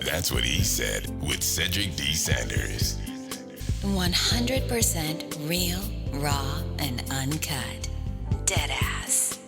That's what he said with Cedric D. Sanders. 100% real, raw, and uncut. Deadass.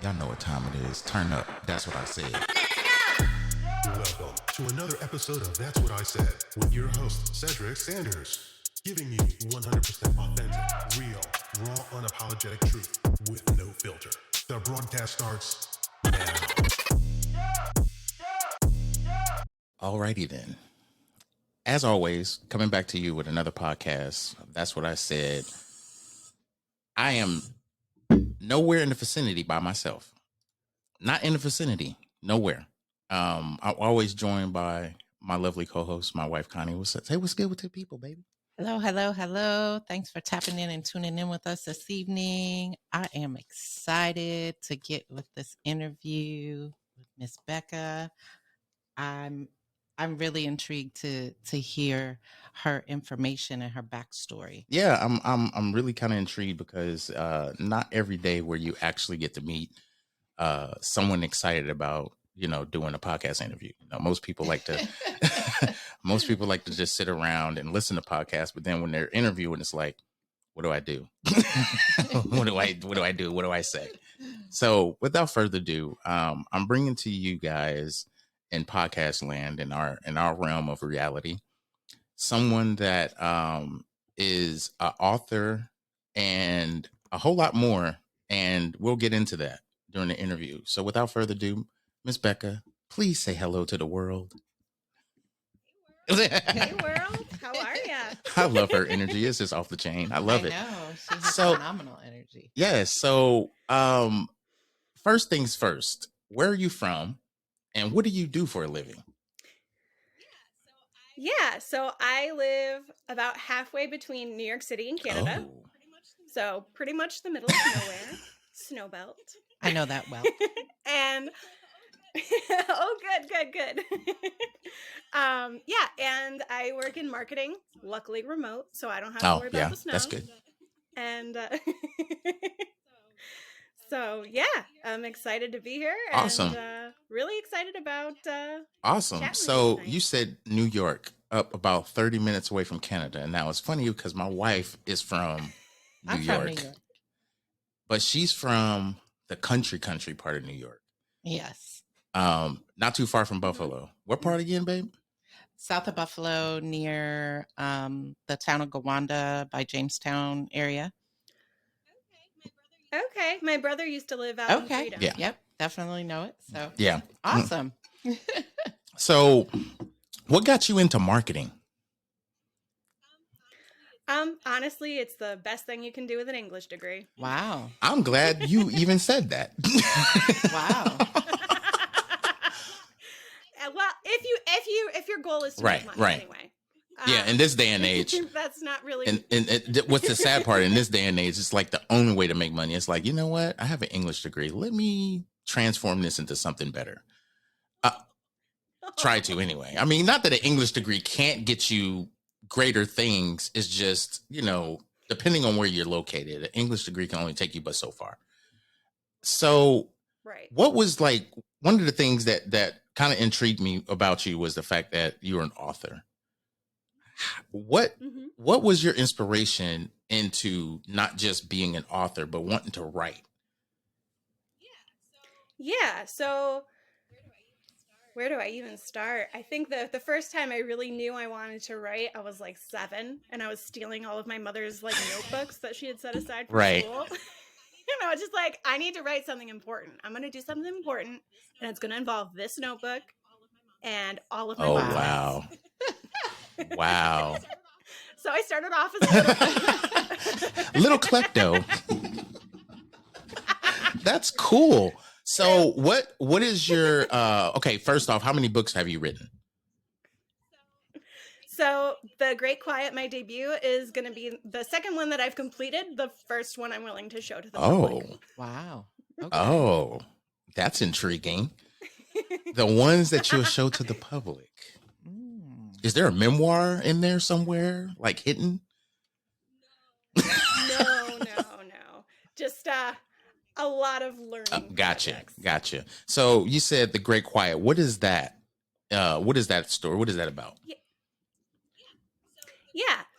Y'all know what time it is. Turn up. That's what I said. Welcome to another episode of That's What I Said with your host, Cedric Sanders, giving you 100% authentic, real, raw, unapologetic truth with no filter. The broadcast starts now. Alrighty then. As always, coming back to you with another podcast. That's what I said. I am nowhere in the vicinity by myself. Not in the vicinity. Nowhere. I'm always joined by my lovely co-host, my wife Connie. Say what's good with the people, baby. Hello, hello, hello. Thanks for tapping in and tuning in with us this evening. I am excited to get with this interview with Miss Bekkah. I'm really intrigued to hear her information and her backstory. Yeah, I'm really kind of intrigued because not every day where you actually get to meet someone excited about doing a podcast interview. Most people like to most people like to just sit around and listen to podcasts, but then when they're interviewing, it's like, what do I do? What do I do? What do I say? So without further ado, I'm bringing to you guys in podcast land, in our realm of reality, someone that is an author and a whole lot more, and we'll get into that during the interview. So without further ado, Miss Bekkah, please say hello to the world. Hey world, how are ya? I love her energy. It's just off the chain. I love it. I know. She has So- phenomenal energy. Yeah. So first things first, where are you from and what do you do for a living? Yeah, so I live about halfway between New York City and Canada. Oh. So pretty much the middle of nowhere, snow belt. I know that well. And oh, good. Yeah, and I work in marketing, luckily remote, so I don't have to worry about the snow. That's good. And so yeah, I'm excited to be here. Awesome. And really excited about Awesome. chatting with So you tonight. you said New York, up about 30 minutes away from Canada. And now it's funny because my wife is from New I'm York, from New York. but she's from the country part of New York. Yes. Not too far from Buffalo. What part again, babe? South of Buffalo, near the town of Gowanda by Jamestown area. Okay, my brother used to live out in Okay. Freedom. Yeah. Yep. Definitely know it. So Yeah. awesome. So what got you into marketing? Honestly, it's the best thing you can do with an English degree. Wow. I'm glad you even said that. Wow. Well, if your goal is to Right, make money right. anyway. Yeah, in this day and age. That's not really. And what's the sad part in this day and age? It's like the only way to make money. It's like, you know what? I have an English degree. Let me transform this into something better. Try to anyway. I mean, not that an English degree can't get you greater things. It's just, depending on where you're located, an English degree can only take you but so far. So Right. what was like one of the things that kind of intrigued me about you was the fact that you're an author. What Mhm. what was your inspiration into not just being an author, but wanting to write? Yeah. So where do I even start? I think the first time I really knew I wanted to write, I was like 7, and I was stealing all of my mother's like notebooks that she had set aside for Right. school. I was just like, I need to write something important. I'm going to do something important, and it's going to involve this notebook and all of my Oh, best wow. friends. Wow. So I started off as a Little klepto. That's cool. So what is your okay, first off, how many books have you written? So The Great Quiet, my debut, is going to be the second one that I've completed. The first one I'm willing to show to the public. Wow. Okay. Oh, that's intriguing. The ones that you'll show to the public. Is there a memoir in there somewhere, like hidden? No. Just a lot of learning. Gotcha. So you said The Great Quiet. What is that? What is that story? What is that about? Yeah.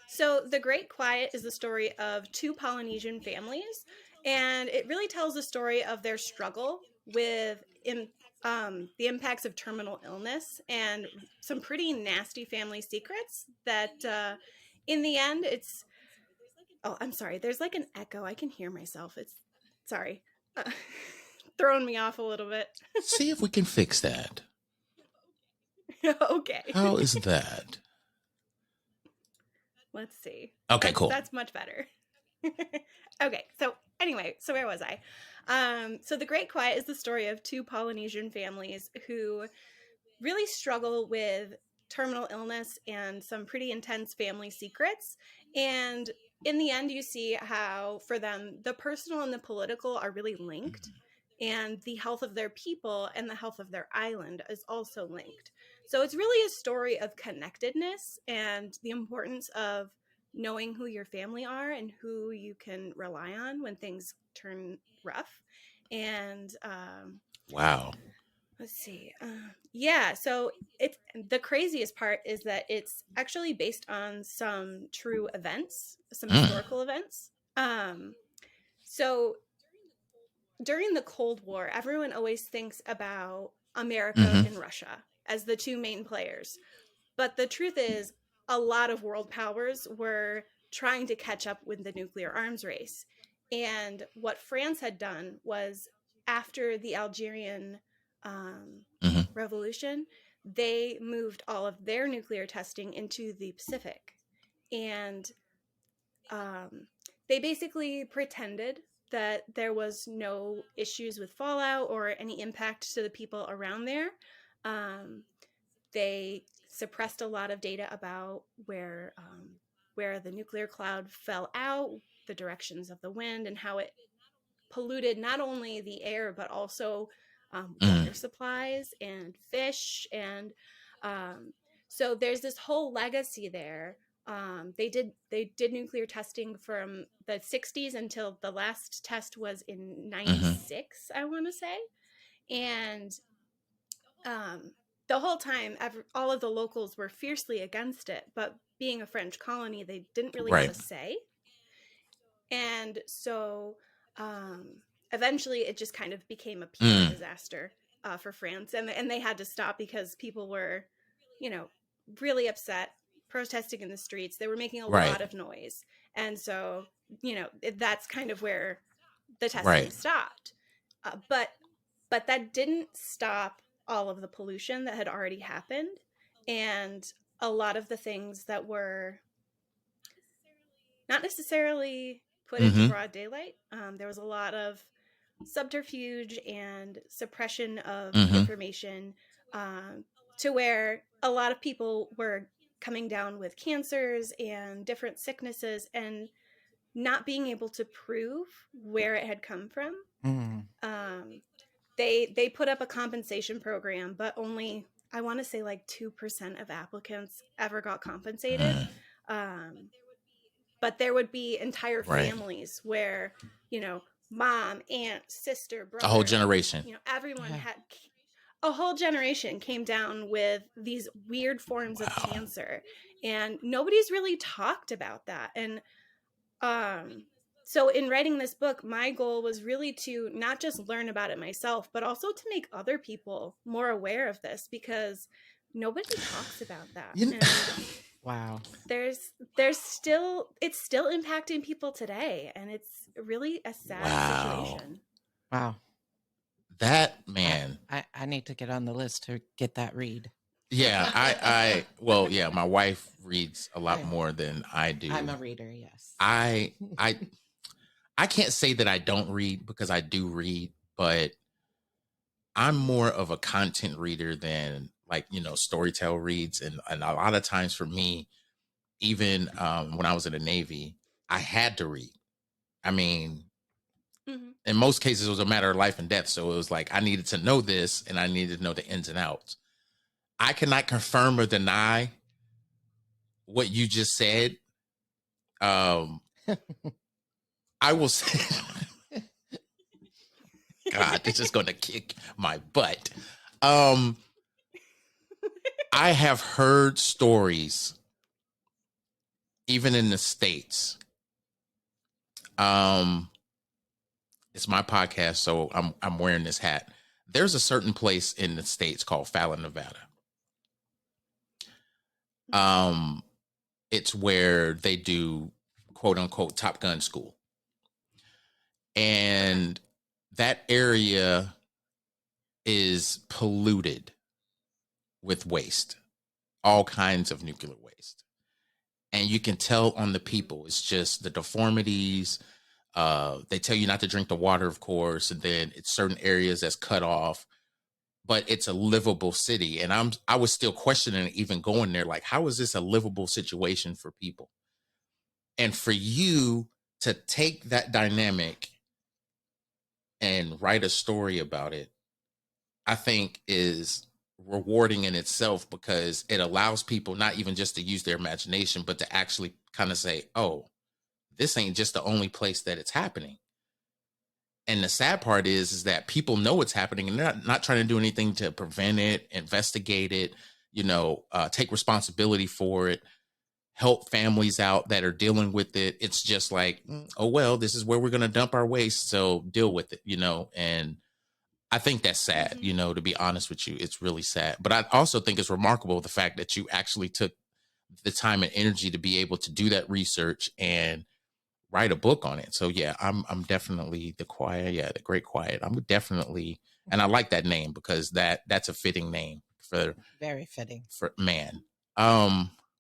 So The Great Quiet is the story of two Polynesian families, and it really tells the story of their struggle with the impacts of terminal illness and some pretty nasty family secrets that in the end it's... Oh, I'm sorry. There's like an echo. I can hear myself. It's... Sorry. Throwing me off a little bit. See if we can fix that. Okay. How is that? Let's see. Okay, cool. That's much better. Okay, so anyway, so where was I? So The Great Quiet is the story of two Polynesian families who really struggle with terminal illness and some pretty intense family secrets. And in the end, you see how, for them, the personal and the political are really linked. And the health of their people and the health of their island is also linked. So it's really a story of connectedness and the importance of knowing who your family are and who you can rely on when things turn rough. And Wow. let's see. Yeah, so it's the craziest part is that it's actually based on some true events, some historical events. So during the Cold War, everyone always thinks about America and Russia as the two main players. But the truth is, a lot of world powers were trying to catch up with the nuclear arms race. And what France had done was, after the Algerian Revolution, they moved all of their nuclear testing into the Pacific. And they basically pretended that there was no issues with fallout or any impact to the people around there. They suppressed a lot of data about where the nuclear cloud fell out, the directions of the wind, and how it polluted not only the air but also water supplies and fish. And so there's this whole legacy there. They did nuclear testing from the 60s until the last test was in 96, I want to say. And the whole time, all of the locals were fiercely against it, but being a French colony, they didn't really have a say. And so eventually it just kind of became a PR disaster for France. And they had to stop because people were, really upset, protesting in the streets. They were making a lot of noise. And so, that's kind of where the testing stopped. But that didn't stop all of the pollution that had already happened, and a lot of the things that were not necessarily put into broad daylight. There was a lot of subterfuge and suppression of information, to where a lot of people were coming down with cancers and different sicknesses and not being able to prove where it had come from. They put up a compensation program, but only, I want to say, like 2% of applicants ever got compensated. But there would be entire families where, mom, aunt, sister, brother, a whole generation. Everyone had a whole generation came down with these weird forms of cancer, and nobody's really talked about that. And so in writing this book, my goal was really to not just learn about it myself, but also to make other people more aware of this, because nobody talks about that. Wow. There's still, it's still impacting people today, and it's really a sad situation. Wow. That, man. I need to get on the list to get that read. Yeah, well, yeah, my wife reads a lot more than I do. I'm a reader, yes. I can't say that I don't read because I do read, but I'm more of a content reader than like, Storytel reads. And a lot of times for me, even when I was in the Navy, I had to read. I mean, in most cases, it was a matter of life and death. So it was like I needed to know this and I needed to know the ins and outs. I cannot confirm or deny what you just said. I will say, God, this is going to kick my butt. I have heard stories, even in the States. It's my podcast, so I'm wearing this hat. There's a certain place in the States called Fallon, Nevada. It's where they do quote unquote Top Gun school. And that area is polluted with waste, all kinds of nuclear waste. And you can tell on the people, it's just the deformities. They tell you not to drink the water, of course, and then it's certain areas that's cut off. But it's a livable city. And I was still questioning even going there, like, how is this a livable situation for people? And for you to take that dynamic and write a story about it, I think is rewarding in itself because it allows people not even just to use their imagination, but to actually kind of say, oh, this ain't just the only place that it's happening. And the sad part is that people know it's happening and they're not trying to do anything to prevent it, investigate it, take responsibility for it, help families out that are dealing with it. It's just like, oh, well, this is where we're going to dump our waste. So deal with it, and I think that's sad, to be honest with you. It's really sad. But I also think it's remarkable the fact that you actually took the time and energy to be able to do that research and write a book on it. So yeah, I'm definitely the Great Quiet. I'm definitely, and I like that name because that's a fitting name for very fitting for man.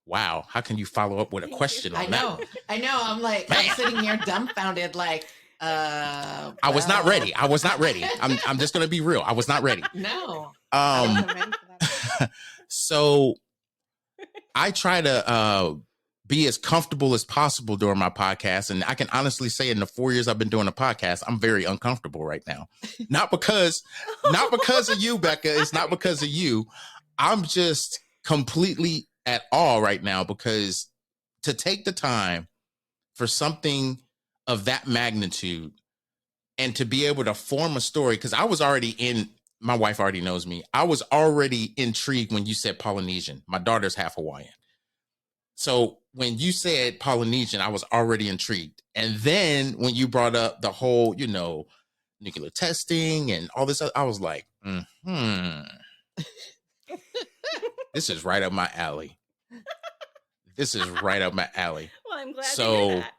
Wow, how can you follow up with a question on that? I know. I'm like, I'm sitting here dumbfounded, like, I was not ready. I'm just gonna be real. I was not ready. No. I wasn't ready for that. So I try to be as comfortable as possible during my podcast. And I can honestly say in the 4 years I've been doing a podcast, I'm very uncomfortable right now. Not because of you, Bekkah. It's not because of you. I'm just completely at awe right now because to take the time for something of that magnitude and to be able to form a story, because I was already my wife already knows me. I was already intrigued when you said Polynesian. My daughter's half Hawaiian. So when you said Polynesian, I was already intrigued. And then when you brought up the whole, nuclear testing and all this, I was like, this is right up my alley. This is right up my alley. Well, I'm glad to hear that.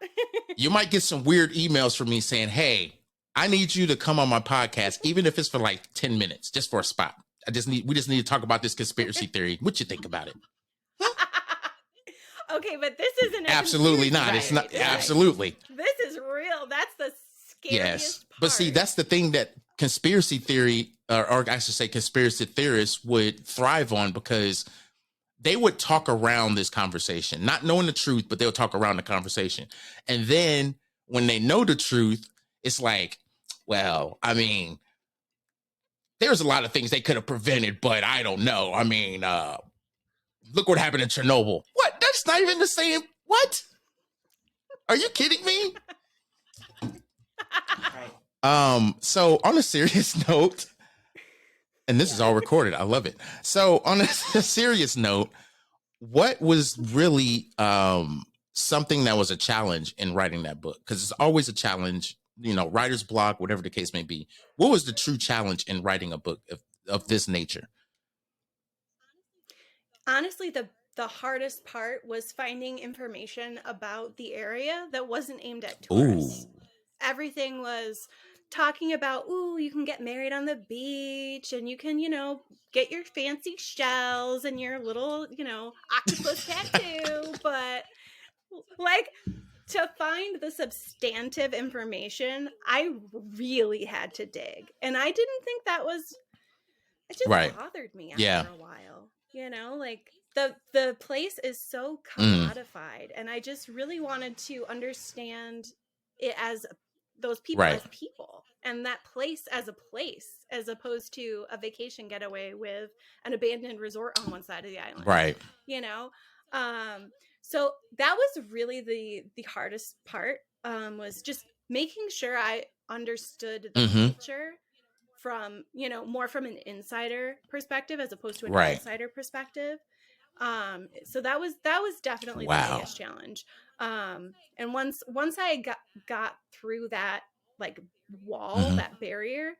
You might get some weird emails from me saying, hey, I need you to come on my podcast, even if it's for like 10 minutes, just for a spot. We just need to talk about this conspiracy theory. What you think about it? Okay, but this isn't absolutely not. Right. It's not absolutely. This is real. That's the scariest part. But see, that's the thing that conspiracy theory, or I should say conspiracy theorists would thrive on, because they would talk around this conversation, not knowing the truth, but they'll talk around the conversation. And then when they know the truth, it's like, well, I mean, there's a lot of things they could have prevented, but I don't know. I mean, look what happened in Chernobyl. What? That's not even the same. What? Are you kidding me? Right. So on a serious note, and this is all recorded. I love it. So on a serious note, what was really something that was a challenge in writing that book? Because it's always a challenge, writer's block, whatever the case may be. What was the true challenge in writing a book of this nature? Honestly, the hardest part was finding information about the area that wasn't aimed at tourists. Everything was talking about, ooh, you can get married on the beach and you can, get your fancy shells and your little, octopus tattoo. But like, to find the substantive information, I really had to dig. And I didn't think it just Right. bothered me Yeah. after a while. Like the place is so Mm. commodified, and I just really wanted to understand it as those people Right. as people, and that place, as opposed to a vacation getaway with an abandoned resort on one side of the island. Right. So that was really the hardest part, was just making sure I understood the Mhm. culture from, more from an insider perspective as opposed to an Right. outsider perspective. So that was definitely the Wow. biggest challenge. And once I got through that, like, wall, Mhm. that barrier,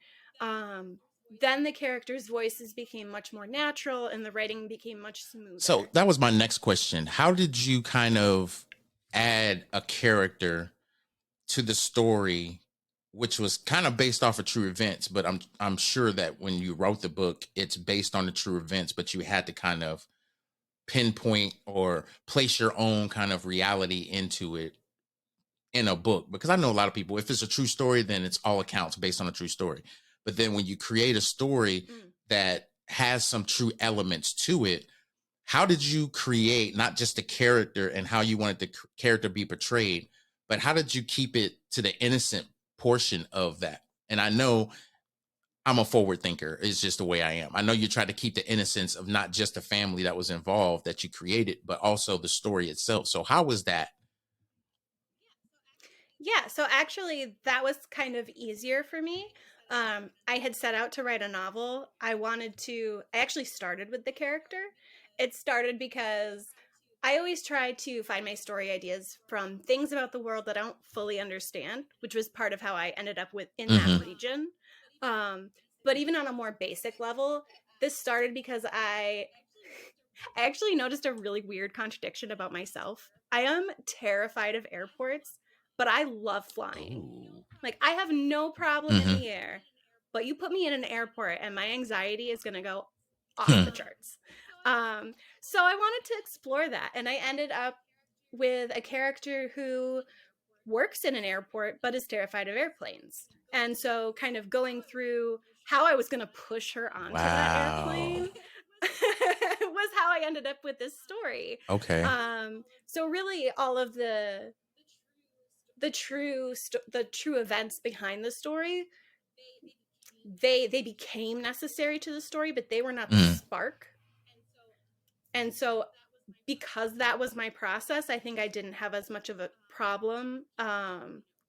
then the characters' voices became much more natural and the writing became much smoother. So that was my next question. How did you kind of add a character to the story, which was kind of based off of true events? But I'm sure that when you wrote the book, it's based on the true events, but you had to kind of pinpoint or place your own kind of reality into it in a book. Because I know a lot of people, if it's a true story, then it's all accounts based on a true story. But then when you create a story that has some true elements to it, how did you create not just the character and how you wanted the character be portrayed, but how did you keep it to the innocent portion of that? And I know I'm a forward thinker. It's just the way I am. I know you try to keep the innocence of not just the family that was involved that you created, but also the story itself. So how was that? Yeah, so actually that was kind of easier for me. I had set out to write a novel. I actually started with the character. It started because I always try to find my story ideas from things about the world that I don't fully understand, which was part of how I ended up in that region. But even on a more basic level, this started because I actually noticed a really weird contradiction about myself. I am terrified of airports, but I love flying. Ooh. Like, I have no problem in the air, but you put me in an airport and my anxiety is going to go off the charts. So I wanted to explore that, and I ended up with a character who works in an airport but is terrified of airplanes. And so kind of going through how I was going to push her onto that airplane was how I ended up with this story. Okay. So really all of the true events behind the story, they became necessary to the story, but they were not the spark. And so because that was my process, I think I didn't have as much of a problem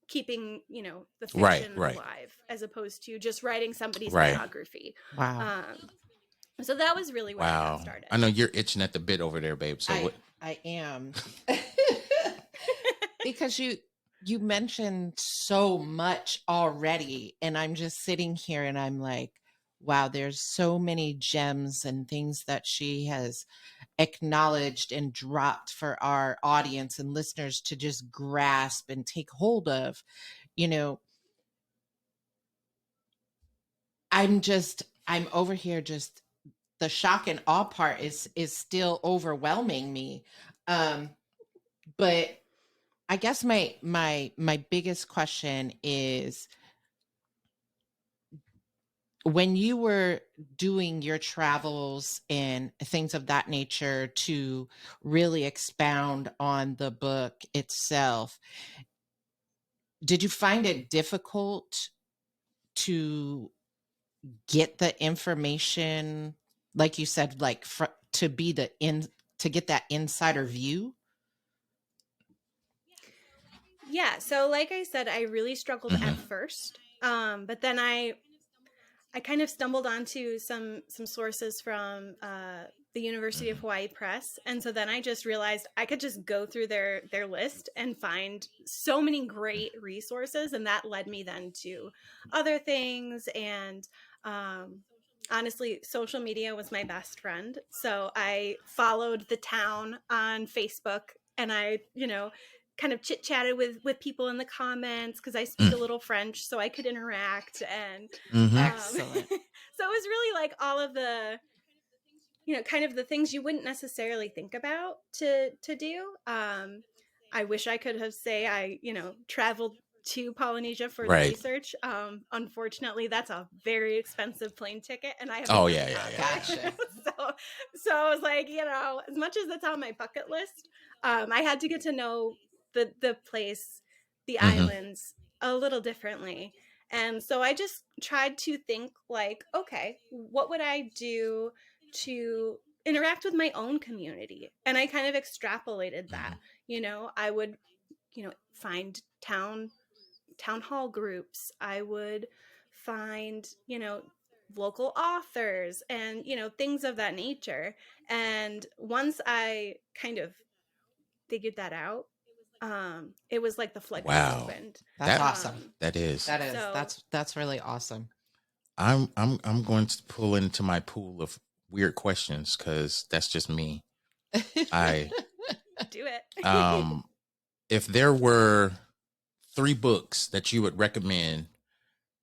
keeping, the fiction alive, as opposed to just writing somebody's biography. Wow. So that was really where I got started. I know you're itching at the bit over there, babe. So I am. Because you mentioned so much already, and I'm just sitting here and I'm like, wow, there's so many gems and things that she has acknowledged and dropped for our audience and listeners to just grasp and take hold of. I'm over here, just the shock and awe part is still overwhelming me. But I guess my biggest question is, when you were doing your travels and things of that nature to really expound on the book itself, did you find it difficult to get the information, like you said, like to get that insider view? Yeah, so like I said, I really struggled at first, but then I kind of stumbled onto some sources from the University of Hawaii Press, and so then I just realized I could just go through their list and find so many great resources, and that led me then to other things. And honestly, social media was my best friend, so I followed the town on Facebook, and I kind of chit chatted with people in the comments because I speak a little French, so I could interact. And Excellent. so it was really like all of the, kind of the things you wouldn't necessarily think about to do. I wish I could have I traveled to Polynesia for the Right. research. Unfortunately, that's a very expensive plane ticket, and I have Oh, no yeah, money yeah, on yeah. Gotcha. it. So I was like, as much as it's on my bucket list, I had to get to know the place, the islands a little differently. And so I just tried to think like, okay, what would I do to interact with my own community? And I kind of extrapolated that. I would, find town hall groups. I would find, local authors and, things of that nature. And once I kind of figured that out, it was like the floodgates Wow. opened. That's That- awesome. That is. That is. So- That's really awesome. I'm going to pull into my pool of weird questions because that's just me. I Do it. if there were 3 books that you would recommend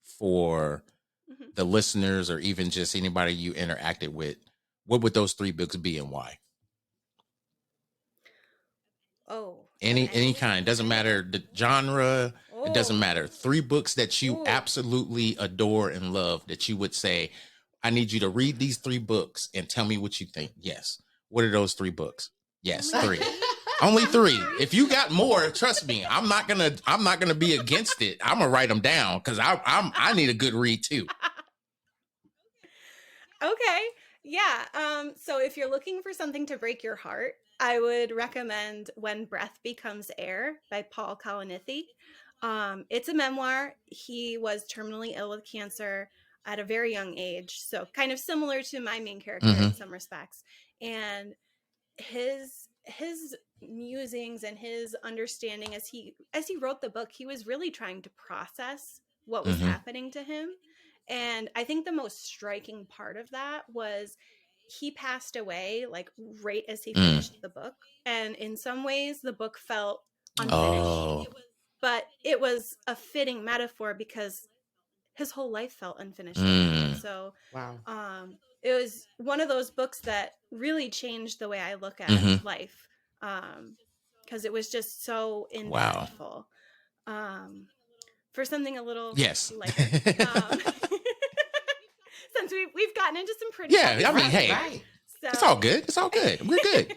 for Mhm. the listeners or even just anybody you interacted with, what would those 3 books be and why? Oh. Any kind, doesn't matter the genre. It doesn't matter. 3 books that you Ooh. absolutely adore and love that you would say, I need you to read these 3 books and tell me what you think. Yes. What are those 3 books? Yes, Only 3. three? Only 3. If you got more, trust me, I'm not gonna be against it. I'm gonna write them down because I need a good read too. Okay. Yeah. So if you're looking for something to break your heart, I would recommend When Breath Becomes Air by Paul Kalanithi. It's a memoir. He was terminally ill with cancer at a very young age, so kind of similar to my main character in some respects. And his musings and his understanding as he wrote the book, he was really trying to process what was happening to him. And I think the most striking part of that was he passed away like right as he finished the book. And in some ways the book felt unfinished. Oh. But it was a fitting metaphor because his whole life felt unfinished. to him. And so Wow. it was one of those books that really changed the way I look at life. Because it was just so impactful. For something a little Yes. lighter. Since we've gotten into some pretty Yeah, heavy I mean, stuff. hey, Right. So, it's all good. It's all good. We're good.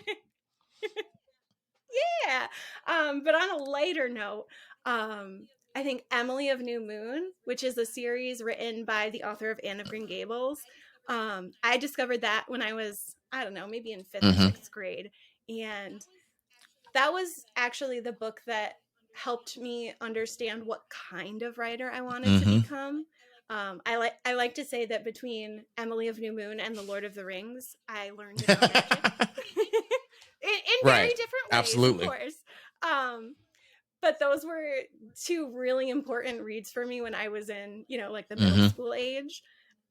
yeah. But on a lighter note, I think Emily of New Moon, which is a series written by the author of Anne of Green Gables, I discovered that when I was, I don't know, maybe in 5th or 6th grade. And that was actually the book that helped me understand what kind of writer I wanted to become. I like to say that between Emily of New Moon and The Lord of the Rings, I learned about magic. in very Right. different ways, Absolutely. of course. But those were 2 really important reads for me when I was in, like the middle school age.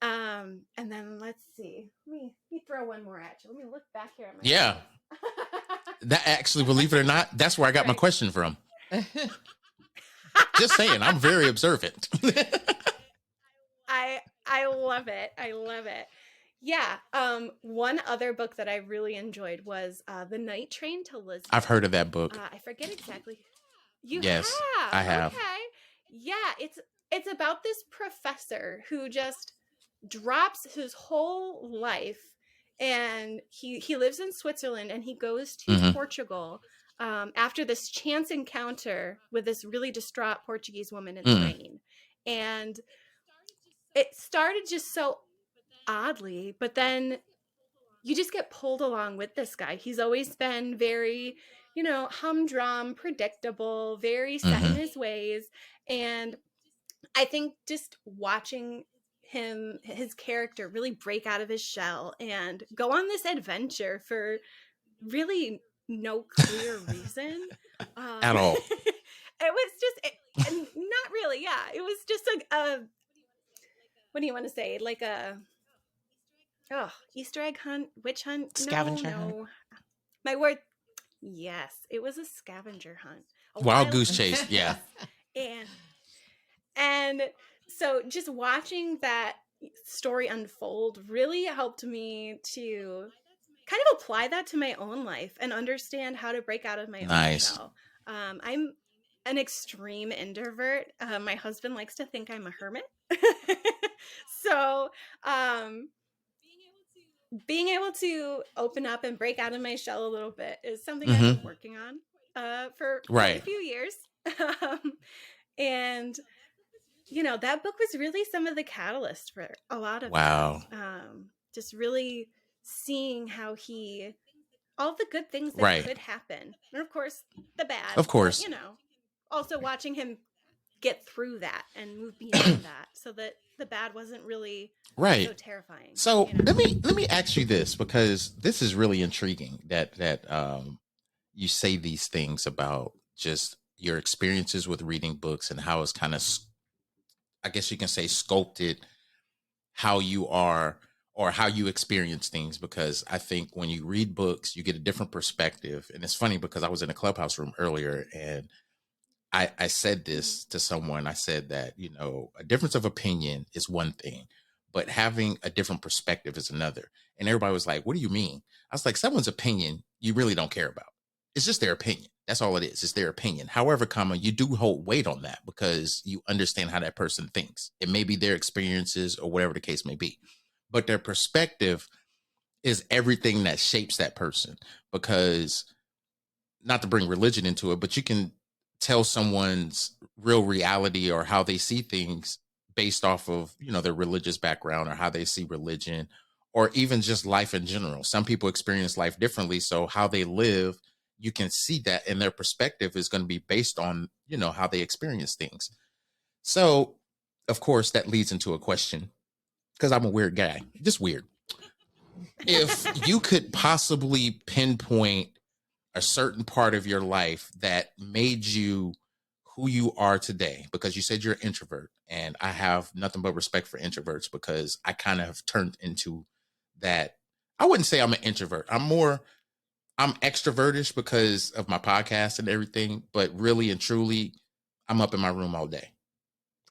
And then let's see. Let me throw one more at you. Let me look back here at my Yeah. That actually, believe it or not, that's where I got my Right. question from. Just saying, I'm very observant. I love it. I love it. Yeah. One other book that I really enjoyed was The Night Train to Lisbon. I've heard of that book. I forget exactly. You Yes, have? I have. Okay. Yeah, it's about this professor who just drops his whole life, and he lives in Switzerland, and he goes to Portugal after this chance encounter with this really distraught Portuguese woman in the rain. And it started just so oddly, but then you just get pulled along with this guy. He's always been very, humdrum, predictable, very set in his ways. And I think just watching his character really break out of his shell and go on this adventure for really no clear reason At all. It was just and not really. Yeah, it was just a what do you want to say, like a Easter egg hunt, witch hunt, Scavenger no. hunt. My word. Yes, it was a scavenger hunt. Wild Goose Chase. Yeah. and so just watching that story unfold really helped me to kind of apply that to my own life and understand how to break out of my own shell. I'm an extreme introvert. My husband likes to think I'm a hermit. So being able to open up and break out of my shell a little bit is something I've been working on for a few years. And that book was really some of the catalyst for a lot of that. Just really seeing how all the good things that could happen. And of course, the bad. Of course. But, also watching him get through that and move beyond that so that the bad wasn't really so terrifying. So let me ask you this, because this is really intriguing that you say these things about just your experiences with reading books and how it's kind of, I guess you can say, sculpted how you are or how you experience things. Because I think when you read books, you get a different perspective. And it's funny because I was in a Clubhouse room earlier and I said this to someone. I said that, a difference of opinion is one thing, but having a different perspective is another. And everybody was like, what do you mean? I was like, someone's opinion you really don't care about. It's just their opinion. That's all it is. It's their opinion. However, you do hold weight on that because you understand how that person thinks. It may be their experiences or whatever the case may be, but their perspective is everything that shapes that person. Because, not to bring religion into it, but you can tell someone's real reality or how they see things based off of, their religious background or how they see religion, or even just life in general. Some people experience life differently. So how they live, you can see that, and their perspective is going to be based on, how they experience things. So, of course, that leads into a question, because I'm a weird guy, just weird. If you could possibly pinpoint a certain part of your life that made you who you are today, because you said you're an introvert, and I have nothing but respect for introverts because I kind of have turned into that. I wouldn't say I'm an introvert. I'm extrovertish because of my podcast and everything, but really and truly, I'm up in my room all day.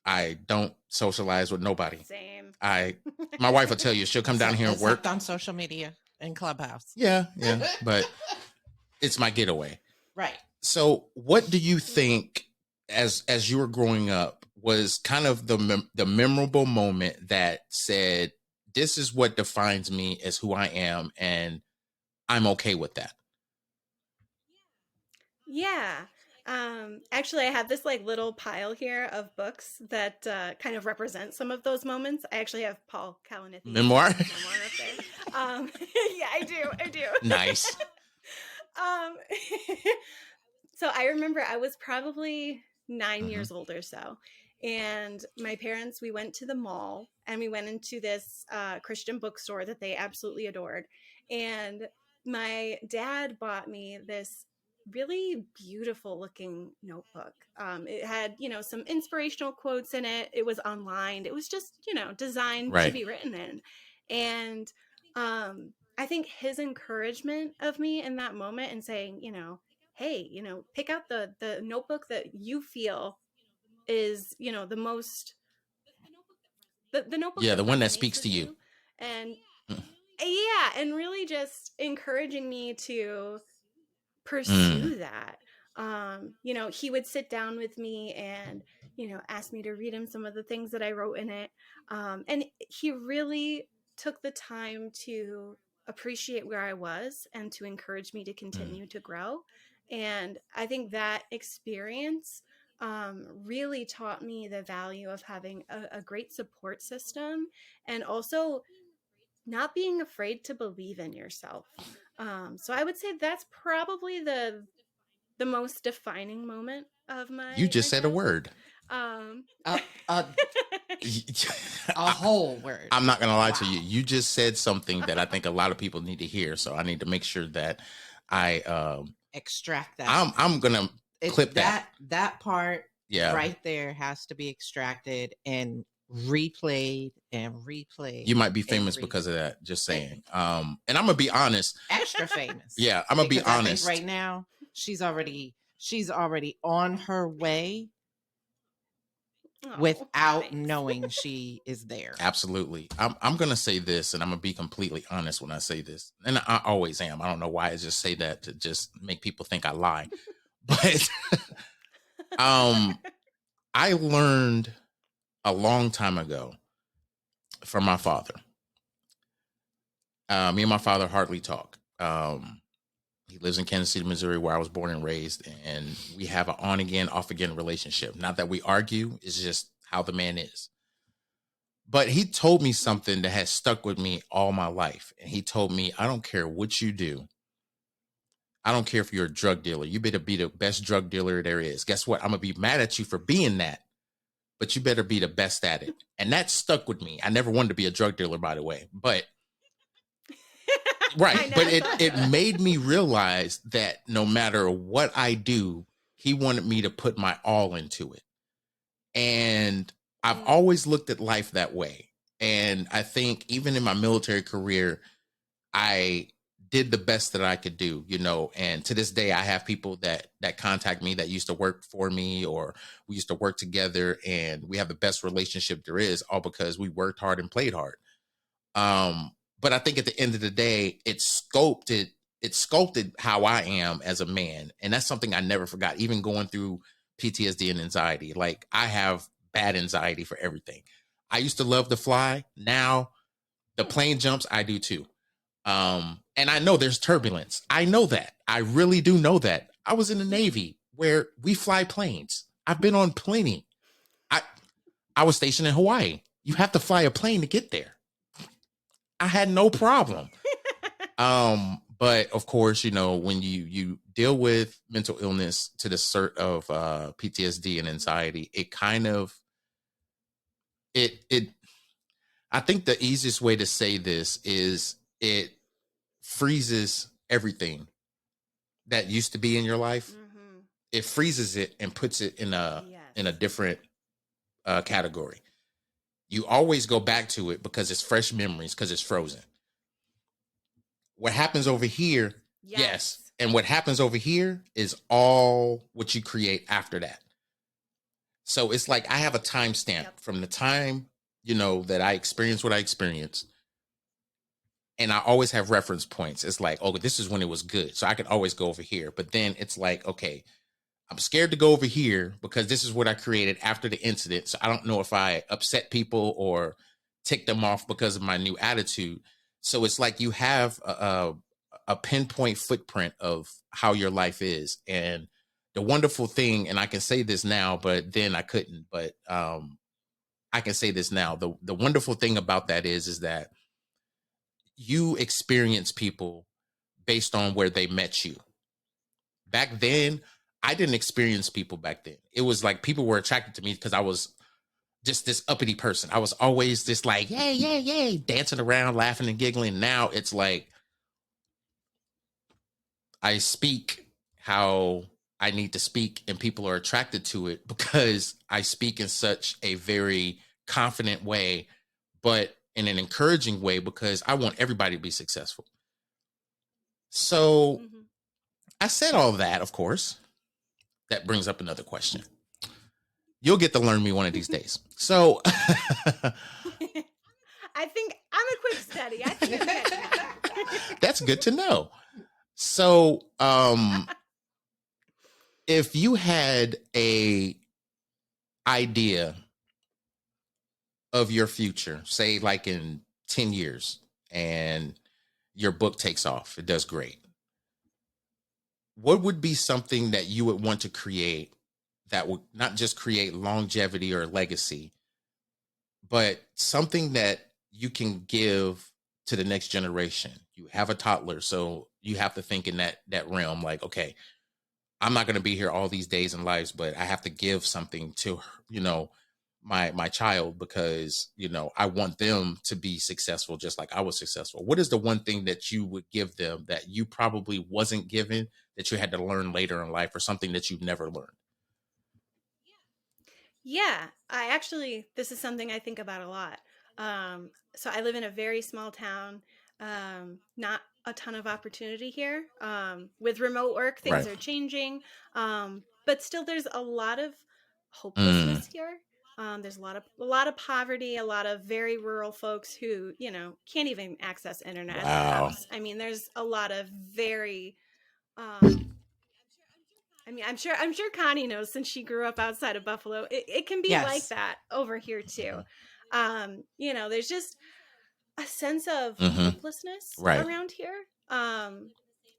I don't socialize with nobody. Same. My wife will tell you, she'll come down here and work on social media and Clubhouse. Yeah, but it's my getaway. Right. So what do you think, as you were growing up, was kind of the memorable moment that said, this is what defines me as who I am, and I'm okay with that? Yeah. Actually, I have this little pile here of books that kind of represent some of those moments. I actually have Paul Kalinithi's memoir up there. Yeah, I do. Nice. So I remember I was probably 9 years old or so. And my parents, we went to the mall and we went into this Christian bookstore that they absolutely adored. And my dad bought me this really beautiful looking notebook. It had, some inspirational quotes in it. It was online. It was just, designed to be written in. And I think his encouragement of me in that moment and saying, hey, pick out the notebook that you feel is, the most, the notebook. Yeah, the one that speaks to you. And yeah, and really just encouraging me to pursue that. He would sit down with me and, ask me to read him some of the things that I wrote in it. And he really took the time to appreciate where I was and to encourage me to continue to grow. And I think that experience really taught me the value of having a great support system, and also not being afraid to believe in yourself. So I would say that's probably the most defining moment of my. You just said a word. A whole word. I'm not gonna lie to you. You just said something that I think a lot of people need to hear. So I need to make sure that I extract that. I'm gonna clip that. That part. Yeah. Right there has to be extracted and replayed and replayed. You might be famous because of that. Just saying. And I'm gonna be honest. Extra famous. Yeah, I'm gonna be honest. Right now, she's already she's already on her way Oh, without thanks. knowing she is there. Absolutely. I'm gonna say this, and I'm gonna be completely honest when I say this, and I always am. I don't know why I just say that to just make people think I lie, but I learned a long time ago from my father. Me and my father hardly talk. He lives in Kansas City, Missouri, where I was born and raised, and we have an on again, off again relationship. Not that we argue; it's just how the man is. But he told me something that has stuck with me all my life. And he told me, I don't care what you do. I don't care if you're a drug dealer. You better be the best drug dealer there is. Guess what? I'm going to be mad at you for being that, but you better be the best at it. And that stuck with me. I never wanted to be a drug dealer, by the way. But, right. But it made me realize that no matter what I do, he wanted me to put my all into it. And I've always looked at life that way. And I think even in my military career, I did the best that I could do, you know, and to this day, I have people that contact me that used to work for me, or we used to work together, and we have the best relationship there is, all because we worked hard and played hard. But I think at the end of the day, it sculpted how I am as a man. And that's something I never forgot, even going through PTSD and anxiety. Like, I have bad anxiety for everything. I used to love to fly. Now the plane jumps, I do too. And I know there's turbulence. I know that. I really do know that. I was in the Navy where we fly planes. I've been on plenty. I was stationed in Hawaii. You have to fly a plane to get there. I had no problem. But of course, you know, when you deal with mental illness to the sort of PTSD and anxiety, it kind of I think the easiest way to say this is it freezes everything that used to be in your life. Mm-hmm. It freezes it and puts it in a different category. You always go back to it because it's fresh memories, because it's frozen. What happens over here, yes. And what happens over here is all what you create after that. So it's like I have a timestamp from the time, you know, that I experienced what I experienced. And I always have reference points. It's like, oh, this is when it was good. So I can always go over here. But then it's like, okay, I'm scared to go over here because this is what I created after the incident. So I don't know if I upset people or ticked them off because of my new attitude. So it's like you have a pinpoint footprint of how your life is. And the wonderful thing, and I can say this now, but then I couldn't, but I can say this now. The wonderful thing about that is that you experience people based on where they met you. Back then, I didn't experience people back then. It was like people were attracted to me because I was just this uppity person. I was always this like, yay, dancing around, laughing and giggling. Now it's like I speak how I need to speak and people are attracted to it because I speak in such a very confident way, but in an encouraging way because I want everybody to be successful. So I said all that, of course. That brings up another question. You'll get to learn me one of these days. So I think I'm a quick study. I think I'm catching. That's good to know. So if you had a idea of your future, say like in 10 years, and your book takes off, it does great, what would be something that you would want to create that would not just create longevity or legacy, but something that you can give to the next generation? You have a toddler, so you have to think in that realm, like, okay, I'm not going to be here all these days and lives, but I have to give something to, you know, my child because, you know, I want them to be successful just like I was successful. What is the one thing that you would give them that you probably wasn't given, that you had to learn later in life, or something that you've never learned? Yeah, this is something I think about a lot. So I live in a very small town, not a ton of opportunity here. With remote work, things Right. are changing. But still there's a lot of Mm. hopelessness here. There's a lot of poverty, a lot of very rural folks who, you know, can't even access internet at their Wow. house. I mean, there's a lot of very I mean, I'm sure Connie knows since she grew up outside of Buffalo. It can be like Yes. that over here too. You know, there's just a sense of Mhm. hopelessness Right. around here. I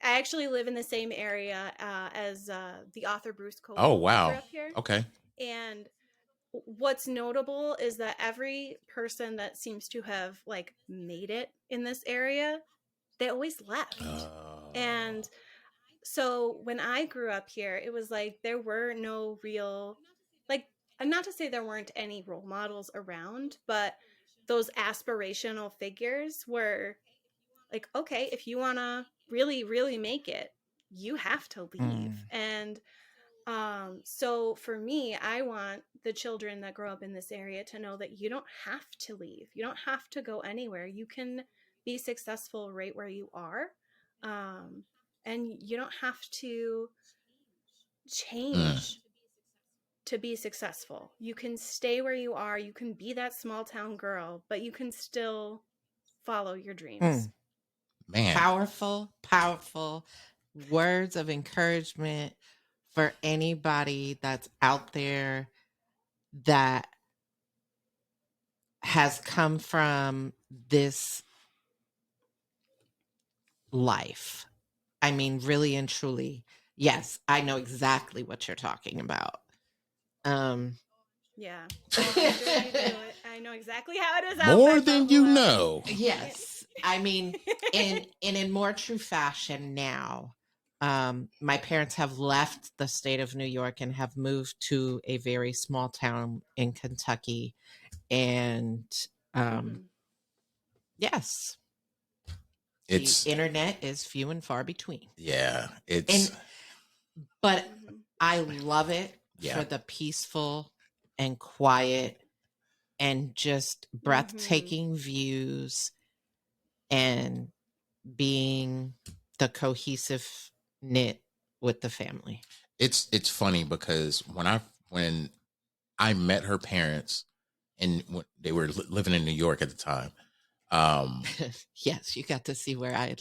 actually live in the same area as the author Bruce Cole. Oh, He wow. grew up here, Okay. and what's notable is that every person that seems to have like made it in this area, they always left. And so when I grew up here, it was like there were no real, like, and not to say there weren't any role models around, but those aspirational figures were like, okay, if you want to really, really make it, you have to leave. And so for me, I want the children that grow up in this area to know that you don't have to leave. You don't have to go anywhere. You can be successful right where you are. And you don't have to change to be successful. You can stay where you are. You can be that small town girl, but you can still follow your dreams. Man. Powerful, powerful words of encouragement for anybody that's out there that has come from this life. I mean, really and truly. Yes, I know exactly what you're talking about. Yeah. Oh, I'm sure you do. I know exactly how it is out More by than you Buffalo. know. Yes. I mean, in more true fashion now, my parents have left the state of New York and have moved to a very small town in Kentucky. And yes, It's the internet is few and far between. yeah. It's But I love it Yeah. for the peaceful and quiet and just breathtaking views and being the cohesive knit with the family. it's funny because when I met her parents and when they were living in New York at the time. Yes, you got to see where I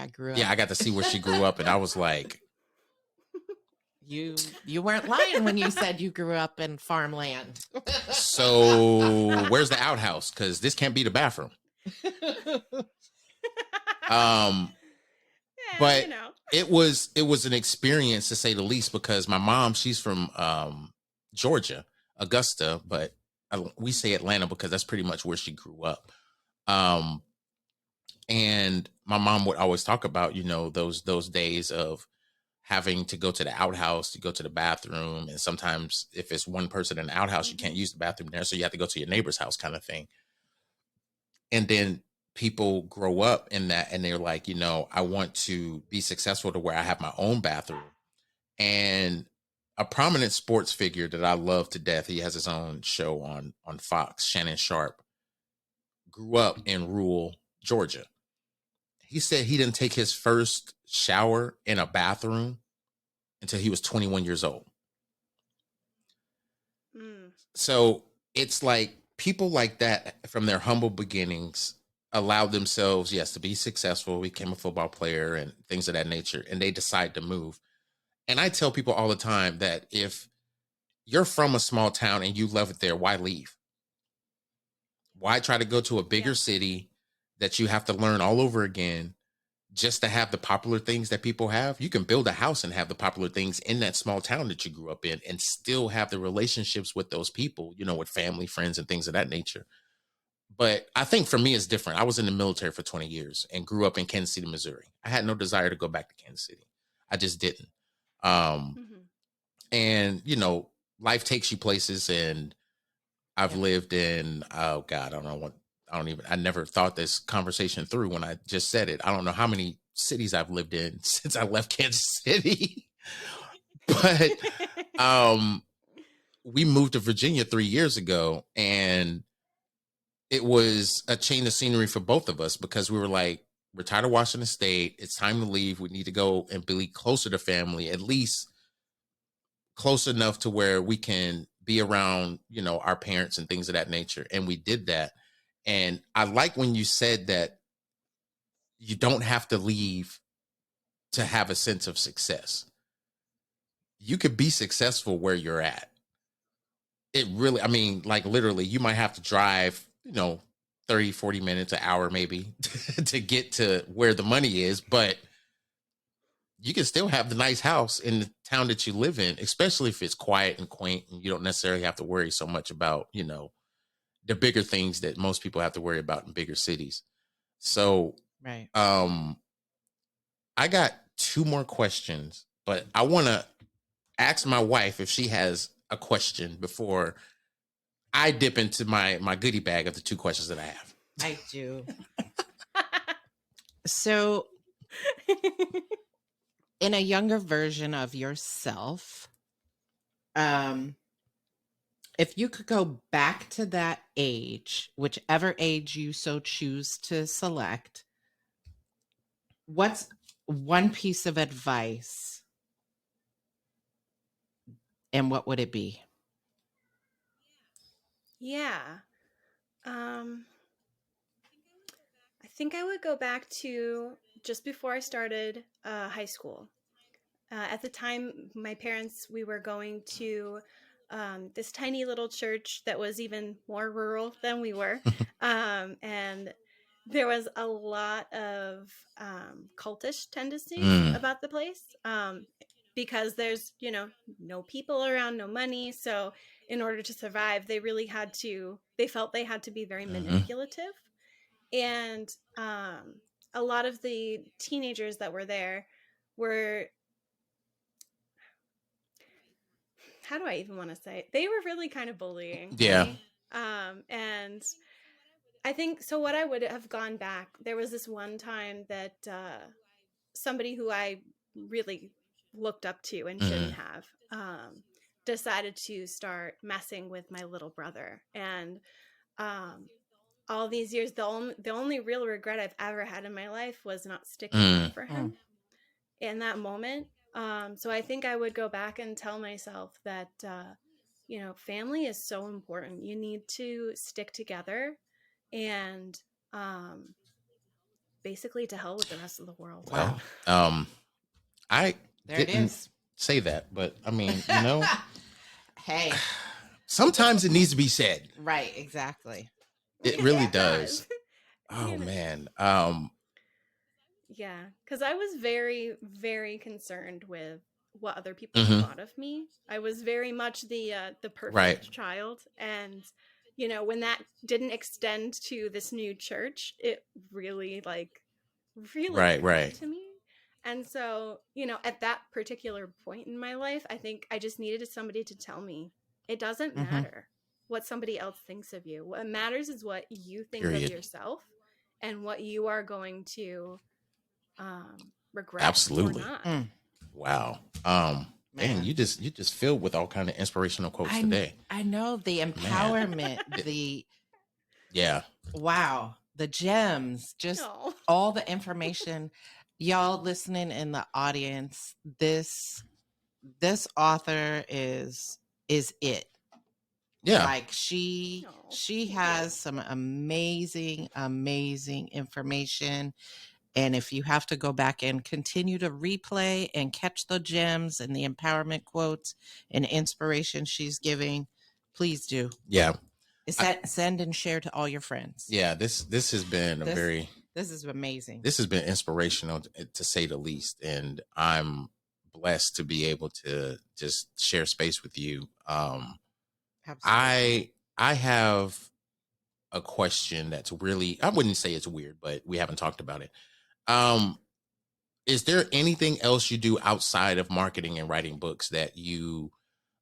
grew up. Yeah, I got to see where she grew up, and I was like, You weren't lying when you said you grew up in farmland. so where's the outhouse? Because this can't be the bathroom. Yeah, But you know. it was an experience to say the least, because my mom, she's from Georgia, Augusta, but we say Atlanta because that's pretty much where she grew up. And my mom would always talk about, you know, those days of having to go to the outhouse to go to the bathroom, and sometimes if it's one person in the outhouse, you can't use the bathroom there, so you have to go to your neighbor's house, kind of thing. And then people grow up in that, and they're like, you know, I want to be successful to where I have my own bathroom. And a prominent sports figure that I love to death, he has his own show on Fox, Shannon Sharp, grew up in rural Georgia. He said he didn't take his first shower in a bathroom until he was 21 years old. So it's like people like that from their humble beginnings allowed themselves, yes, to be successful, became a football player and things of that nature, and they decide to move. And I tell people all the time that if you're from a small town and you love it there, why leave? Why try to go to a bigger city that you have to learn all over again just to have the popular things that people have? You can build a house and have the popular things in that small town that you grew up in and still have the relationships with those people, you know, with family, friends, and things of that nature. But I think for me, it's different. I was in the military for 20 years and grew up in Kansas City, Missouri. I had no desire to go back to Kansas City. I just didn't. And, you know, life takes you places, and I've lived in, oh God, I never thought this conversation through when I just said it. I don't know how many cities I've lived in since I left Kansas City. But we moved to Virginia 3 years ago, and it was a change of scenery for both of us because we were like, we're tired of Washington State. It's time to leave. We need to go and be closer to family, at least close enough to where we can be around, you know, our parents and things of that nature. And we did that. And I like when you said that you don't have to leave to have a sense of success. You could be successful where you're at. It really, I mean, like literally, you might have to drive, you know, 30, 40 minutes, an hour maybe to get to where the money is, but you can still have the nice house in the town that you live in, especially if it's quiet and quaint and you don't necessarily have to worry so much about, you know, the bigger things that most people have to worry about in bigger cities. So, Right. I got 2 more questions, but I want to ask my wife if she has a question before I dip into my goodie bag of the 2 questions that I have. I do. So, in a younger version of yourself, if you could go back to that age, whichever age you so choose to select, what's one piece of advice and what would it be? Yeah. I think I would go back to just before I started high school. At the time, my parents, we were going to this tiny little church that was even more rural than we were. And there was a lot of cultish tendencies about the place because there's, you know, no people around, no money. So in order to survive, they really had to, they felt they had to be very manipulative. And a lot of the teenagers that were there were, how do I even want to say it? They were really kind of bullying. Yeah. Me. And I think, so what I would have gone back, there was this one time that somebody who I really looked up to and shouldn't have decided to start messing with my little brother. And all these years, the only real regret I've ever had in my life was not sticking up for him in that moment. So I think I would go back and tell myself that, you know, family is so important. You need to stick together and basically to hell with the rest of the world. Well, I There it didn't is. say that, but I mean, you know, Hey, sometimes it needs to be said. right, exactly. It really Yeah, it does. does. Oh You know. man. Yeah, because I was very, very concerned with what other people thought of me. I was very much the perfect Right. child, and you know, when that didn't extend to this new church, it really really Right, got right. to me. And so, you know, at that particular point in my life, I think I just needed somebody to tell me it doesn't matter what somebody else thinks of you. What matters is what you think Period. of yourself and what you are going to regret Absolutely. or not. Wow. Man. Man, you just filled with all kind of inspirational quotes today. I know the empowerment, the Yeah. wow, the gems, just No. all the information. Y'all listening in the audience, this author is it. Yeah. Like she has some amazing information. And if you have to go back and continue to replay and catch the gems and the empowerment quotes and inspiration she's giving, please do. Yeah. Send and share to all your friends. Yeah. This has been this is amazing. This has been inspirational to say the least. And I'm blessed to be able to just share space with you. Absolutely. I have a question that's really, I wouldn't say it's weird, but we haven't talked about it. Is there anything else you do outside of marketing and writing books that you,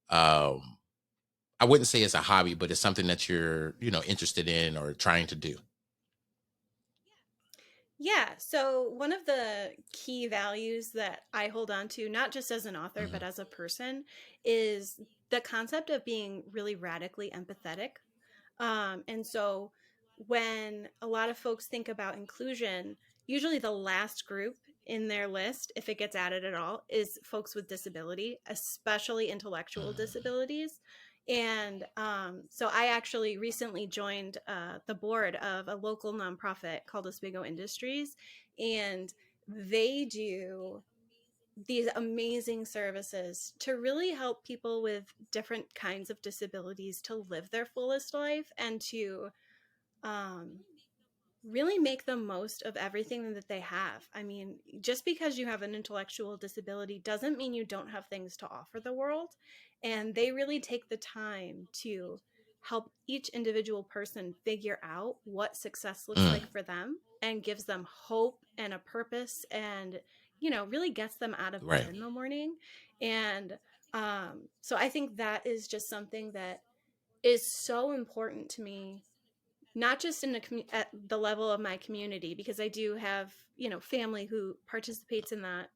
I wouldn't say it's a hobby, but it's something that you're, you know, interested in or trying to do? Yeah. So one of the key values that I hold on to, not just as an author, but as a person, is the concept of being really radically empathetic. And so when a lot of folks think about inclusion, usually the last group in their list, if it gets added at all, is folks with disability, especially intellectual disabilities. And so I actually recently joined the board of a local nonprofit called Oswego Industries, and they do these amazing services to really help people with different kinds of disabilities to live their fullest life and to really make the most of everything that they have. I mean, just because you have an intellectual disability doesn't mean you don't have things to offer the world. And they really take the time to help each individual person figure out what success looks like for them and gives them hope and a purpose and, you know, really gets them out of bed in the morning. And so I think that is just something that is so important to me, not just in at the level of my community, because I do have, you know, family who participates in that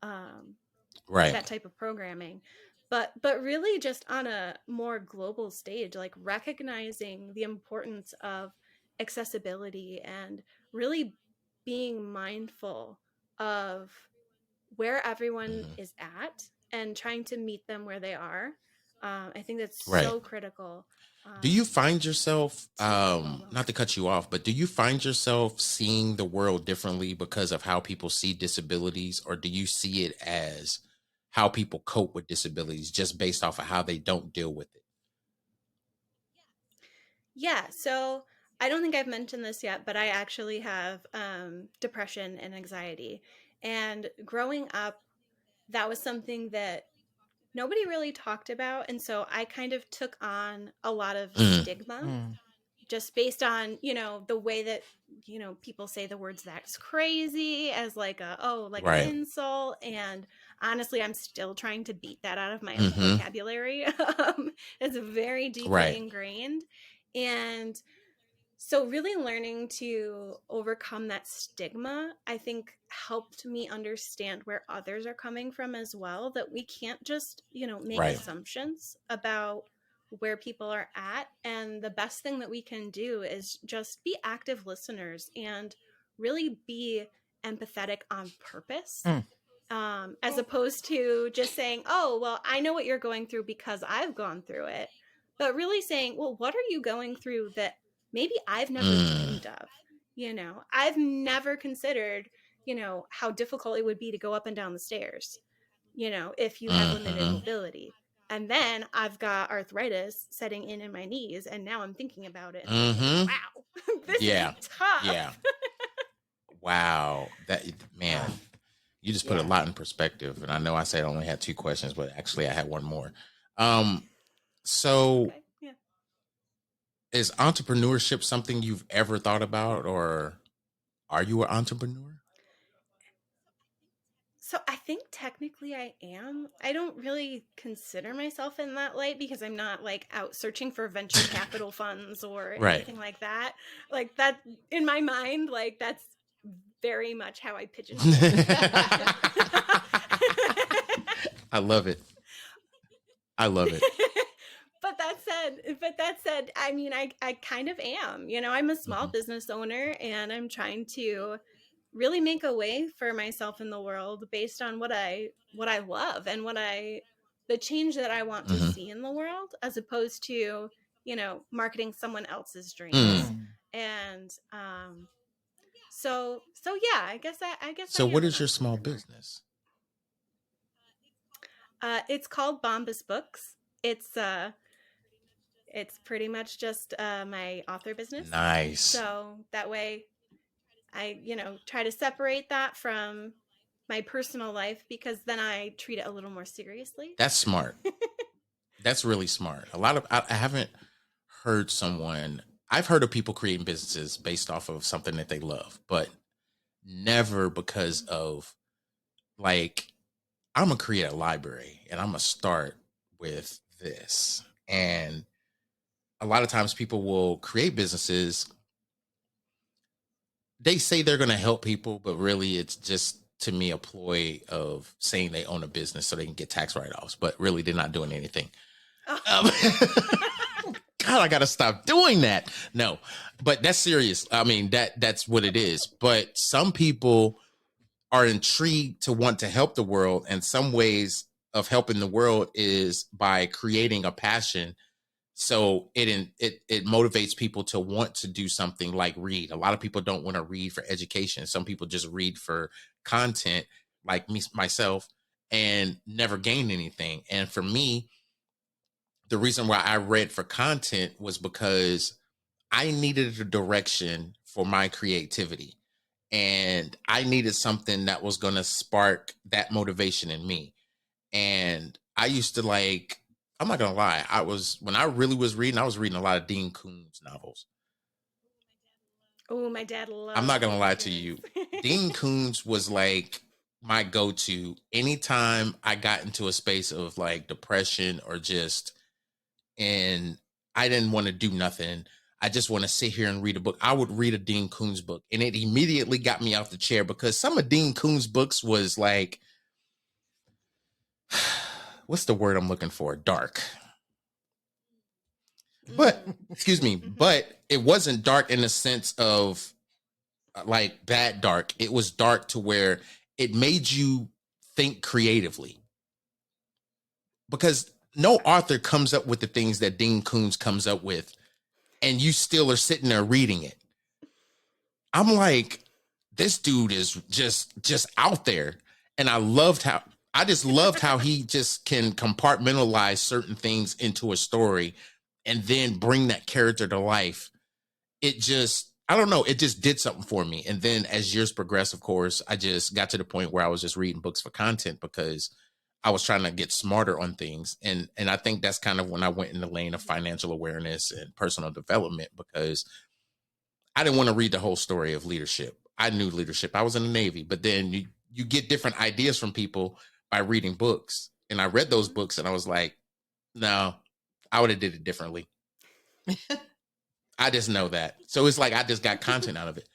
that type of programming, but really just on a more global stage, like recognizing the importance of accessibility and really being mindful of where everyone is at and trying to meet them where they are. I think that's so critical. Do you find yourself, not to cut you off, but do you find yourself seeing the world differently because of how people see disabilities, or do you see it as how people cope with disabilities just based off of how they don't deal with it? Yeah, so I don't think I've mentioned this yet, but I actually have depression and anxiety. And growing up, that was something that nobody really talked about. And so I kind of took on a lot of stigma just based on, you know, the way that, you know, people say the words "that's crazy" as like a, an insult. And honestly, I'm still trying to beat that out of my own vocabulary. It's very deeply ingrained. And so really learning to overcome that stigma, I think, helped me understand where others are coming from as well, that we can't just, you know, make assumptions about where people are at. And the best thing that we can do is just be active listeners and really be empathetic on purpose, as opposed to just saying, oh, well, I know what you're going through because I've gone through it. But really saying, well, what are you going through that maybe I've never dreamed of? You know, I've never considered, you know, how difficult it would be to go up and down the stairs, you know, if you have limited mobility. And then I've got arthritis setting in my knees, and now I'm thinking about it. And thinking, wow, this is tough. Yeah. Wow. That, man, you just put a lot in perspective. And I know I said I only had 2 questions, but actually I had one more. So is entrepreneurship something you've ever thought about, or are you an entrepreneur? So I think technically I am. I don't really consider myself in that light because I'm not like out searching for venture capital funds or anything like that. Like that in my mind, like that's very much how I pigeonhole. I love it. I love it. But that said, I mean, I kind of am, you know, I'm a small business owner and I'm trying to really make a way for myself in the world based on what I love and the change that I want to see in the world, as opposed to, you know, marketing someone else's dreams. And, so yeah, I guess. So what is your small business? It's called Bombas Books. It's pretty much just my author business. Nice. So that way I, you know, try to separate that from my personal life, because then I treat it a little more seriously. That's smart. That's really smart. I haven't heard I've heard of people creating businesses based off of something that they love, but never because of like, I'm going to create a library and I'm going to start with this. And a lot of times people will create businesses. They say they're going to help people, but really it's just, to me, a ploy of saying they own a business so they can get tax write-offs, but really they're not doing anything. God God, I gotta stop doing that. No, but that's serious. I mean, that's what it is. But some people are intrigued to want to help the world, and some ways of helping the world is by creating a passion. So it motivates people to want to do something like read. A lot of people don't want to read for education. Some people just read for content, like me myself, and never gain anything. And for me, the reason why I read for content was because I needed a direction for my creativity. And I needed something that was going to spark that motivation in me. And I used to I'm not going to lie. When I really was reading, I was reading a lot of Dean Koontz novels. Oh, my dad loves. I'm not going to lie to you. Dean Koontz was like my go-to anytime I got into a space of like depression and I didn't want to do nothing. I just want to sit here and read a book. I would read a Dean Koontz book, and it immediately got me off the chair because some of Dean Koontz books was like, what's the word I'm looking for? Dark. But, excuse me, but it wasn't dark in the sense of like bad dark. It was dark to where it made you think creatively. Because no author comes up with the things that Dean Koontz comes up with, and you still are sitting there reading it. I'm like, this dude is just out there. And I just loved how he just can compartmentalize certain things into a story and then bring that character to life. I don't know, it just did something for me. And then as years progressed, of course, I just got to the point where I was just reading books for content because I was trying to get smarter on things. And I think that's kind of when I went in the lane of financial awareness and personal development, because I didn't want to read the whole story of leadership. I knew leadership. I was in the Navy, but then you get different ideas from people by reading books. And I read those books and I was like, no, I would have did it differently. I just know that. So it's like I just got content out of it.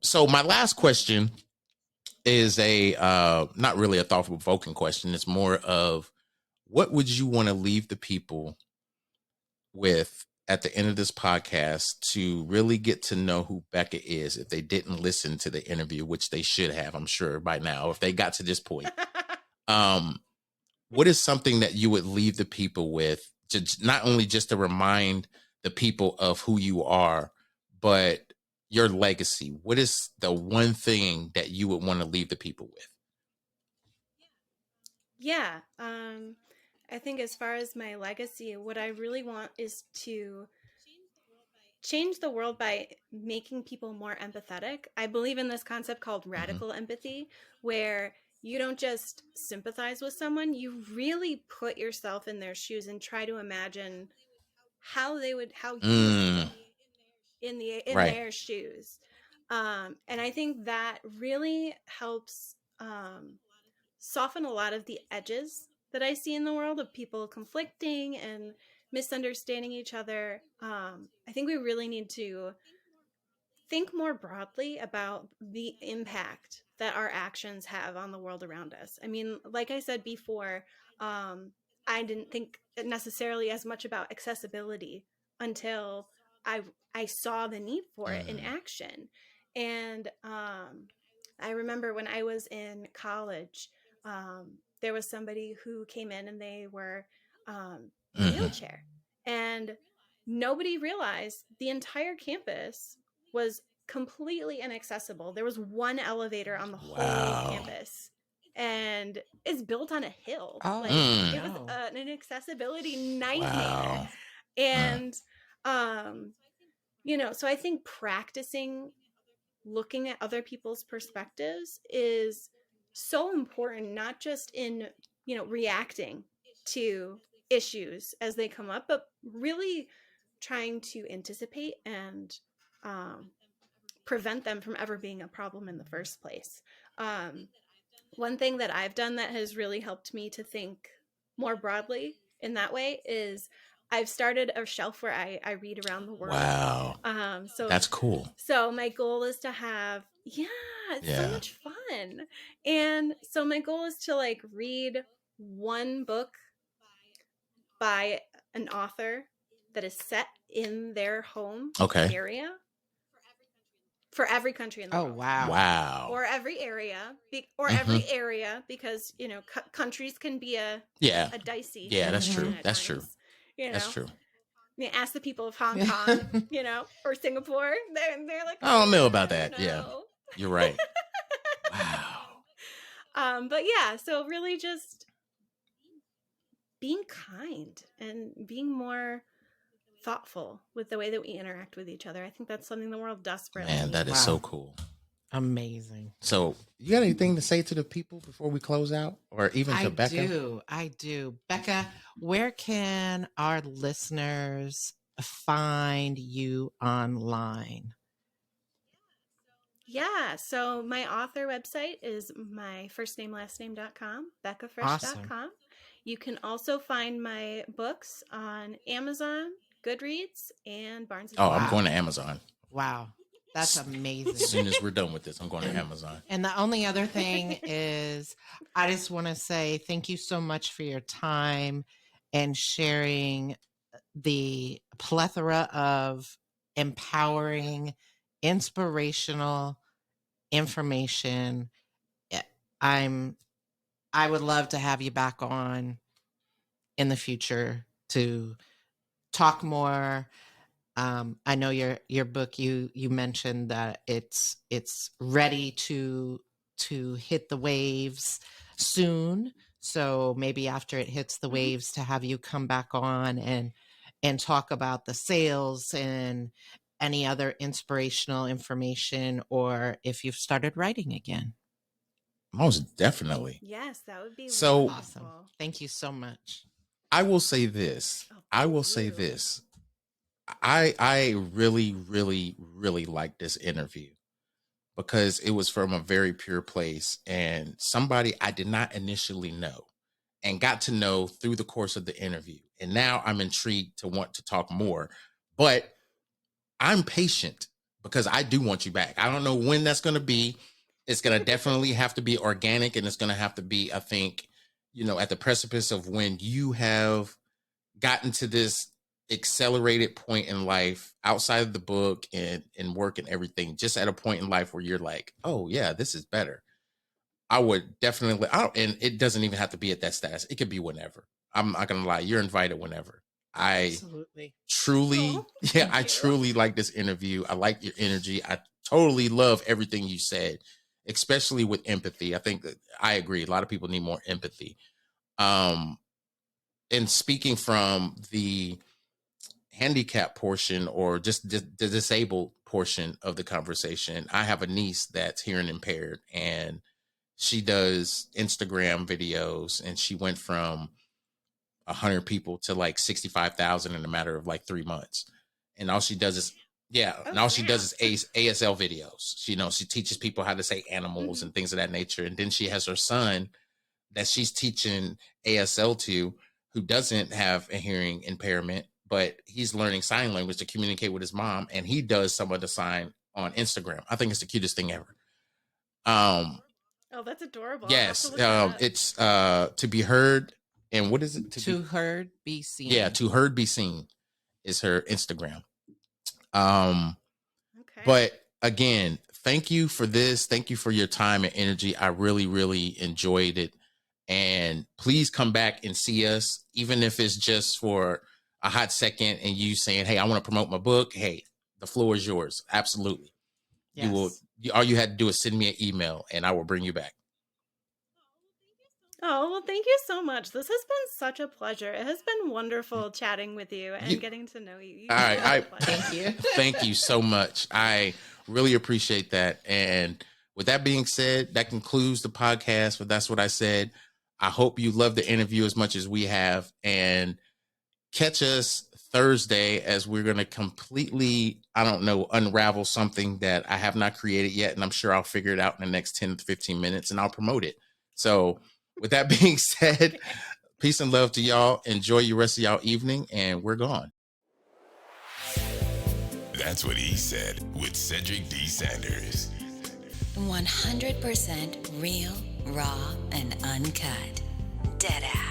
So my last question is not really a thought-provoking question. It's more of, what would you want to leave the people with at the end of this podcast to really get to know who Bekkah is if they didn't listen to the interview, which they should have, I'm sure, by now, if they got to this point? What is something that you would leave the people with, to not only just to remind the people of who you are, but your legacy? What is the one thing that you would want to leave the people with? Yeah. I think as far as my legacy, what I really want is to change the world by making people more empathetic. I believe in this concept called radical empathy, where you don't just sympathize with someone, you really put yourself in their shoes and try to imagine how you would feel in their shoes. And I think that really helps soften a lot of the edges that I see in the world of people conflicting and misunderstanding each other. I think we really need to think more broadly about the impact that our actions have on the world around us. I mean, like I said before, I didn't think necessarily as much about accessibility until I saw the need for it in action. And I remember when I was in college, there was somebody who came in and they were in a wheelchair, and nobody realized the entire campus was completely inaccessible. There was one elevator on the whole campus, and it's built on a hill. Oh, It was an accessibility nightmare. Wow. And so I think practicing looking at other people's perspectives is so important, not just in reacting to issues as they come up, but really trying to anticipate and prevent them from ever being a problem in the first place. One thing that I've done that has really helped me to think more broadly in that way is I've started a shelf where I read around the world. Wow. So that's cool. So my goal is to have, so much fun. And so my goal is to read one book by an author that is set in their home Okay. area for every country in the Oh, world. wow. Wow. Or every area, because countries can be a dicey. Yeah, that's true. at That's true. times, You know, That's true. I mean, ask the people of Hong Kong, or Singapore. They're like, I don't know about that. no. Yeah, you're right. Wow. But yeah, so really just being kind and being more thoughtful with the way that we interact with each other. I think that's something the world desperately Man, that is needs. so cool. Amazing. So, you got anything to say to the people before we close out, or even to Bekkah? I do. Bekkah, where can our listeners find you online? Yeah, so my author website is my first name, last name.com, bekkahfrisch.com. Awesome. You can also find my books on Amazon, Goodreads, and Barnes & Oh, Noble. I'm going to Amazon. Wow. That's amazing. As soon as we're done with this, I'm going to Amazon. And the only other thing is, I just want to say thank you so much for your time and sharing the plethora of empowering, inspirational information. I would love to have you back on in the future to talk more. I know your book, you mentioned that it's ready to hit the waves soon. So maybe after it hits the waves, to have you come back on and talk about the sales and any other inspirational information, or if you've started writing again. Most definitely. Yes, that would be So- wonderful. Awesome. Thank you so much. I will say this. I really, really, really like this interview because it was from a very pure place and somebody I did not initially know and got to know through the course of the interview. And now I'm intrigued to want to talk more, but I'm patient because I do want you back. I don't know when that's going to be. It's going to definitely have to be organic, and it's going to have to be, I think, at the precipice of when you have gotten to this accelerated point in life outside of the book and work and everything, just at a point in life where you're like, oh yeah, this is better. I would definitely, and it doesn't even have to be at that status. It could be whenever. I'm not going to lie. You're invited whenever. Absolutely. I truly like this interview. I like your energy. I totally love everything you said, especially with empathy. I think I agree. A lot of people need more empathy. And speaking from the handicap portion or just the disabled portion of the conversation, I have a niece that's hearing impaired, and she does Instagram videos, and she went from 100 people to like 65,000 in a matter of like 3 months. And all she does is ASL videos. She teaches people how to say animals and things of that nature. And then she has her son that she's teaching ASL to, who doesn't have a hearing impairment, but he's learning sign language to communicate with his mom, and he does some of the sign on Instagram. I think it's the cutest thing ever. Oh, that's adorable. Yes, it's to be heard, and what is it? To heard, be seen. Yeah, to heard, be seen is her Instagram. Okay. But again, thank you for this. Thank you for your time and energy. I really, really enjoyed it. And please come back and see us, even if it's just for a hot second and you saying, hey, I want to promote my book. Hey, the floor is yours. Absolutely. Yes. All you had to do is send me an email and I will bring you back. Oh, well, thank you so much. This has been such a pleasure. It has been wonderful chatting with you and getting to know you. All right. Thank you. Thank you so much. I really appreciate that. And with that being said, that concludes the podcast. But that's what I said. I hope you love the interview as much as we have, and catch us Thursday as we're going to completely, unravel something that I have not created yet. And I'm sure I'll figure it out in the next 10 to 15 minutes and I'll promote it. So with that being said, peace and love to y'all. Enjoy your rest of y'all evening, and we're gone. That's what he said with Cedric D. Sanders. 100% real, raw, and uncut. Deadass.